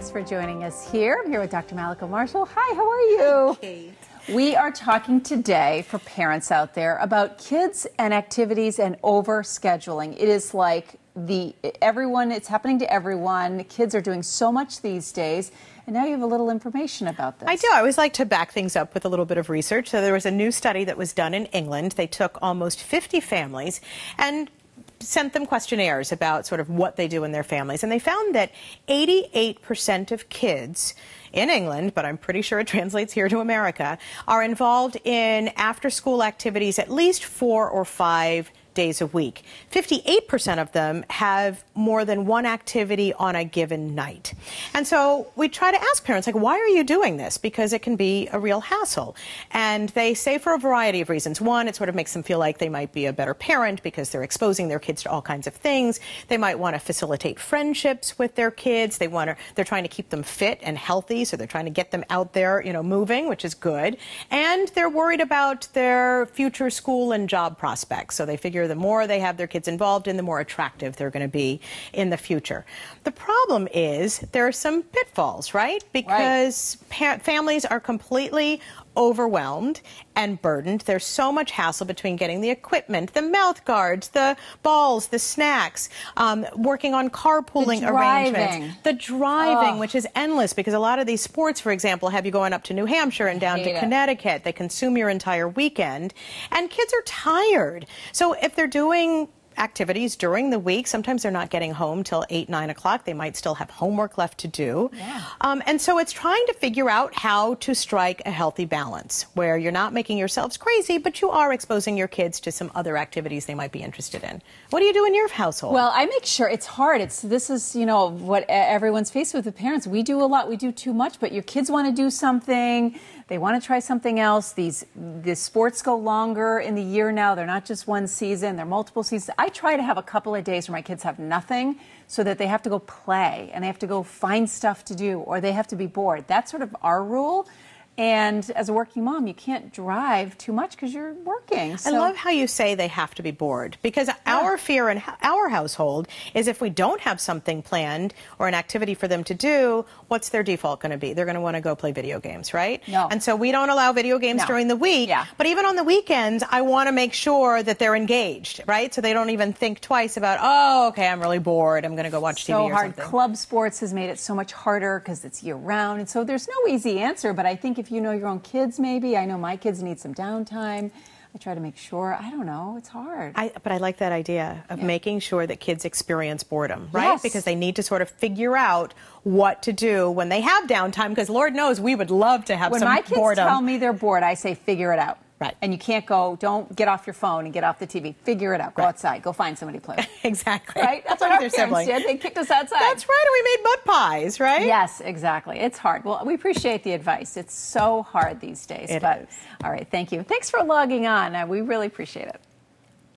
Thanks for joining us here. I'm here with Dr. Mallika Marshall. Hi, how are you? Hi, Kate. We are talking today for parents out there about kids and activities and overscheduling. It is like it's happening to everyone. Kids are doing so much these days. And now you have a little information about this. I do. I always like to back things up with a little bit of research. So there was a new study that was done in England. They took almost 50 families and sent them questionnaires about sort of what they do in their families. And they found that 88% of kids in England, but I'm pretty sure it translates here to America, are involved in after-school activities at least 4 or 5 days a week. 58% of them have more than one activity on a given night. And so we try to ask parents, like, why are you doing this? Because it can be a real hassle. And they say for a variety of reasons. One, it sort of makes them feel like they might be a better parent because they're exposing their kids to all kinds of things. They might want to facilitate friendships with their kids. They're trying to keep them fit and healthy, so they're trying to get them out there, moving, which is good. And they're worried about their future school and job prospects. So they figure the more they have their kids involved in, the more attractive they're going to be in the future. The problem is there are some pitfalls, right? Because families are completely overwhelmed and burdened. There's so much hassle between getting the equipment, the mouth guards, the balls, the snacks, working on carpooling arrangements. The driving, which is endless because a lot of these sports, for example, have you going up to New Hampshire and down to Connecticut. They consume your entire weekend. And kids are tired. So if they're doing activities during the week, sometimes they're not getting home till 8, 9 o'clock. They might still have homework left to do. And so it's trying to figure out how to strike a healthy balance where you're not making yourselves crazy, but you are exposing your kids to some other activities they might be interested in. What do you do in your household? Well, I make sure it's hard. This is, what everyone's faced with parents. We do a lot. We do too much, but your kids want to do something. They want to try something else. The sports go longer in the year now. They're not just one season. They're multiple seasons. I try to have a couple of days where my kids have nothing so that they have to go play and they have to go find stuff to do or they have to be bored. That's sort of our rule. And as a working mom, you can't drive too much because you're working. I love how you say they have to be bored because our fear in our household is if we don't have something planned or an activity for them to do, what's their default going to be? They're going to want to go play video games, right? No. And so we don't allow video games during the week. But even on the weekends, I want to make sure that they're engaged, right? So they don't even think twice about, oh, okay, I'm really bored. I'm going to go watch TV or something. So hard. Club sports has made it so much harder because it's year-round. And so there's no easy answer, but I think if you know your own kids, maybe. I know my kids need some downtime. I try to make sure. I don't know. It's hard. But I like that idea of making sure that kids experience boredom, right? Because they need to sort of figure out what to do when they have downtime, because Lord knows we would love to have some boredom. When my kids tell me they're bored, I say, figure it out. Right. And you can't don't get off your phone and get off the TV. Figure it out. Go outside. Go find somebody to play with. Exactly. Right? That's what our parents did. They kicked us outside. That's right. And we made mud pies, right? Yes, exactly. It's hard. Well, we appreciate the advice. It's so hard these days. It is. All right. Thank you. Thanks for logging on. We really appreciate it.